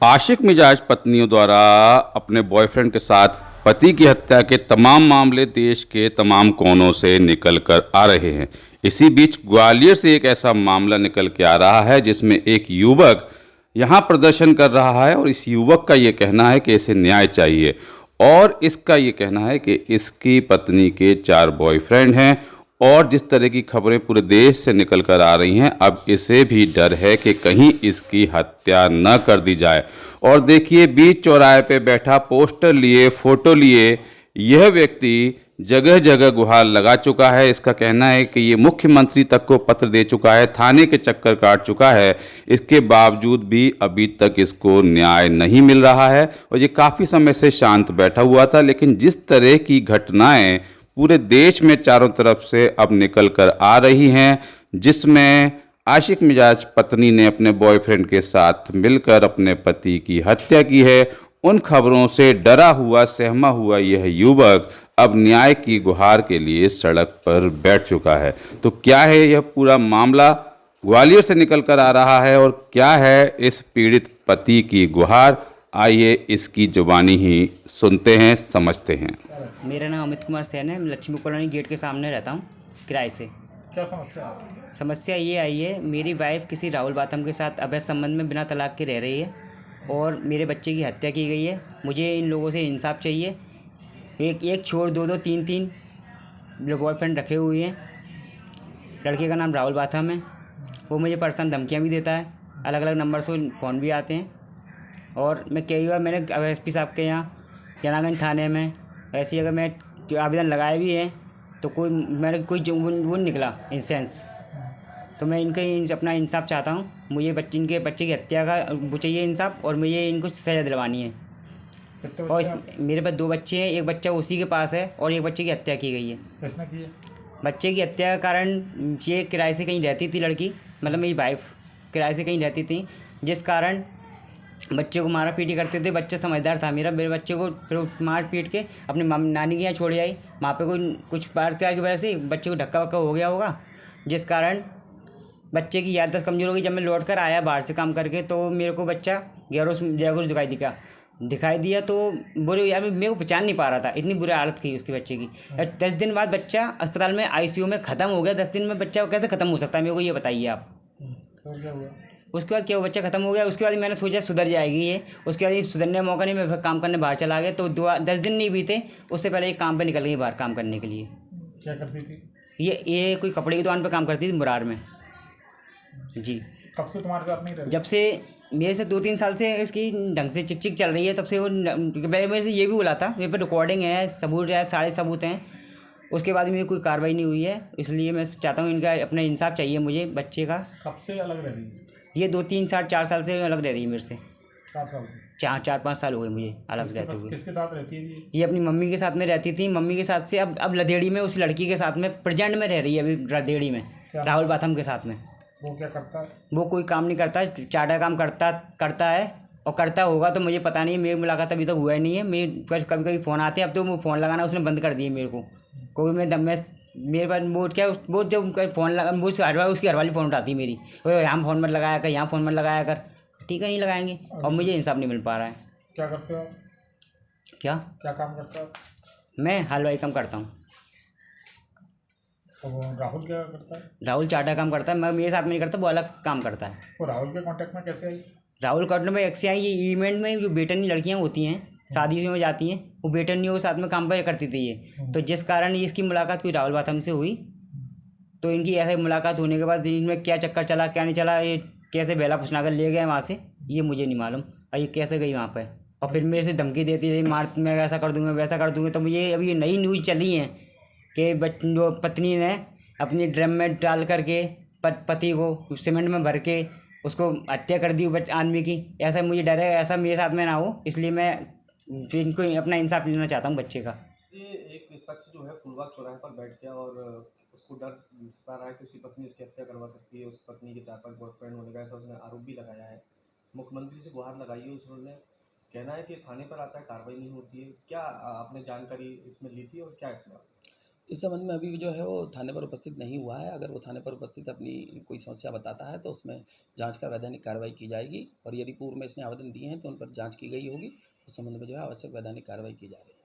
आशिक मिजाज पत्नियों द्वारा अपने बॉयफ्रेंड के साथ पति की हत्या के तमाम मामले देश के तमाम कोनों से निकल कर आ रहे हैं। इसी बीच ग्वालियर से एक ऐसा मामला निकल के आ रहा है जिसमें एक युवक यहाँ प्रदर्शन कर रहा है और इस युवक का ये कहना है कि इसे न्याय चाहिए और इसका ये कहना है कि इसकी पत्नी के 4 बॉयफ्रेंड हैं और जिस तरह की खबरें पूरे देश से निकल कर आ रही हैं, अब इसे भी डर है कि कहीं इसकी हत्या न कर दी जाए। और देखिए, बीच चौराहे पे बैठा पोस्टर लिए, फोटो लिए यह व्यक्ति जगह जगह गुहार लगा चुका है। इसका कहना है कि ये मुख्यमंत्री तक को पत्र दे चुका है, थाने के चक्कर काट चुका है। इसके बावजूद भी अभी तक इसको न्याय नहीं मिल रहा है और ये काफ़ी समय से शांत बैठा हुआ था। लेकिन जिस तरह की घटनाएं पूरे देश में चारों तरफ से अब निकल कर आ रही हैं, जिसमें आशिक मिजाज पत्नी ने अपने बॉयफ्रेंड के साथ मिलकर अपने पति की हत्या की है, उन खबरों से डरा हुआ, सहमा हुआ यह युवक अब न्याय की गुहार के लिए सड़क पर बैठ चुका है। तो क्या है यह पूरा मामला, ग्वालियर से निकल कर आ रहा है और क्या है इस पीड़ित पति की गुहार, आइए इसकी जुबानी ही सुनते हैं, समझते हैं। मेरा नाम अमित कुमार सैन है। मैं लक्ष्मी कॉलोनी गेट के सामने रहता हूँ किराए से। क्या समस्या है? समस्या ये आई है, मेरी वाइफ किसी राहुल बाथम के साथ अवैध संबंध में बिना तलाक के रह रही है और मेरे बच्चे की हत्या की गई है। मुझे इन लोगों से इंसाफ चाहिए। एक एक छोड़ दो दो तीन तीन बॉयफ्रेंड रखे हुए हैं। लड़के का नाम राहुल बाथम है। वो मुझे पर्सनल धमकियाँ भी देता है, अलग अलग नंबर से फ़ोन भी आते हैं। और मैं कई बार मैंने एसपी साहब के यहाँ जनागंज थाने में ऐसी जगह मैं आवेदन लगाए भी हैं, तो कोई मेरे कोई वो निकला इंसेंस। तो मैं इनका अपना इंसाफ चाहता हूँ। मुझे इनके बच्चे की हत्या का वो चाहिए इंसाफ और मुझे इनको सज़ा दिलवानी है। और मेरे पास 2 बच्चे हैं, एक बच्चा उसी के पास है और एक बच्चे की हत्या की गई है। किसने की है? बच्चे की हत्या का कारण ये किराए से कहीं रहती थी लड़की, मतलब मेरी वाइफ किराए से कहीं रहती थी, जिस कारण बच्चे को मारा पीटी करते थे। बच्चा समझदार था मेरे बच्चे को फिर मार पीट के अपने नानी के यहाँ छोड़ आई। वहाँ पे कुछ वारदात की वजह से बच्चे को धक्का वक्का हो गया होगा, जिस कारण बच्चे की याददाश्त कमज़ोर हो गई। जब मैं लौट कर आया बाहर से काम करके तो मेरे को बच्चा गैरोस दिखाई दिया तो बोले यार मेरे को पहचान नहीं पा रहा था, इतनी बुरी हालत थी उसके बच्चे की। 10 दिन बाद बच्चा अस्पताल में आईसीयू में ख़त्म हो गया। 10 दिन में बच्चा कैसे ख़त्म हो सकता है, मेरे को ये बताइए आप। तो क्या हुआ? उसके बाद क्या हुआ, बच्चा ख़त्म हो गया। उसके बाद मैंने सोचा सुधर जाएगी ये। उसके बाद ये सुधरने का मौका नहीं, मैं फिर काम करने बाहर चला गया। तो 10 दिन नहीं बीते उससे पहले एक काम पे निकल गई बाहर काम करने के लिए। क्या करती थी? ये कोई कपड़े की दुकान पे काम करती थी मुरार में जी। कब से तुम्हारे साथ नहीं रहती? जब से मेरे से 2-3 साल से इसकी ढंग से चिक चल रही है, तब से वो मेरे से ये भी बोला था, मेरे पे रिकॉर्डिंग है, सबूत है, सारे सबूत हैं। उसके बाद मेरी कोई कार्रवाई नहीं हुई है, इसलिए मैं चाहता हूँ इनका अपना इंसाफ चाहिए मुझे बच्चे का। कब से अलग रह रही है? ये 2-3 साल 4 साल से अलग रह रही है मेरे से। 4 साल से? 4-5 साल हो गए मुझे अलग रहते हुए। किसके साथ रहती है ये अपनी मम्मी के साथ में रहती थी। मम्मी के साथ से अब लदेड़ी में उस लड़की के साथ में प्रेजेंट में रह रही है अभी लदेड़ी में, राहुल बाथम के साथ में। वो क्या करता है? वो कोई काम नहीं करता, चाटा काम करता है और करता होगा तो मुझे पता नहीं। मेरी मुलाकात अभी तक हुआ ही नहीं है। मेरे कभी कभी फ़ोन आते हैं, अब तो वो फ़ोन लगाना उसने बंद कर दिए मेरे को। कोई मेरे पास वो क्या वो जब फ़ोन लगा वो उसकी हर वाली फ़ोन उठाती है मेरी, वो यहाँ फ़ोन मत लगाया कर, यहाँ फ़ोन मत लगाया कर। ठीक है, नहीं लगाएंगे। और मुझे इंसाफ नहीं मिल पा रहा है। क्या करते हो? क्या क्या काम करता है? मैं हलवाई काम करता हूँ। तो वो राहुल क्या करता है? राहुल चाटा काम करता है, मैं मेरे साथ में नहीं करता, वो अलग काम करता है। वो राहुल के कांटेक्ट में कैसे आई? राहुल कॉटन में एक्से आई, ये इवेंट में जो बेटनी लड़कियां होती हैं शादी में जाती हैं, वो बेटनियों के साथ में काम पर करती थी ये। तो जिस कारण इसकी मुलाकात कोई राहुल बाथम से हुई, तो इनकी ऐसे मुलाकात होने के बाद इनमें क्या चक्कर चला क्या नहीं चला, ये कैसे बेला फुसलाकर ले गए वहाँ से, ये मुझे नहीं मालूम। और ये कैसे गई वहाँ पर और फिर मेरे से धमकी देती रही, मार मैं ऐसा कर दूँगा वैसा कर दूँगा। तो मुझे अभी ये नई न्यूज़ चली है कि जो पत्नी ने अपनी ड्रम में डाल करके पति को सीमेंट में भर के उसको हत्या कर दी आदमी की। ऐसा मुझे डर है, ऐसा मेरे साथ में ना हो, इसलिए मैं इनको अपना इंसाफ लेना चाहता हूँ बच्चे का। ये एक शख्स जो है फुलबाग चौराहे पर बैठ गया और उसको डर सता रहा है कि उसकी पत्नी उसकी हत्या करवा सकती है। उस पत्नी के 4-5 बॉयफ्रेंड होने का ऐसा उसने आरोप भी लगाया है। मुख्यमंत्री से गुहार लगाई है उसने। कहना है कि थाने पर आता है, कार्रवाई नहीं होती है। क्या आपने जानकारी इसमें ली थी और क्या इसमें? इस संबंध में अभी जो है वो थाने पर उपस्थित नहीं हुआ है। अगर वो थाने पर उपस्थित अपनी कोई समस्या बताता है तो उसमें जांच कर वैधानिक कार्रवाई की जाएगी और यदि पूर्व में इसने आवेदन दिए हैं तो उन पर जांच की गई होगी। उस संबंध में जो है आवश्यक वैधानिक कार्रवाई की जा रही है।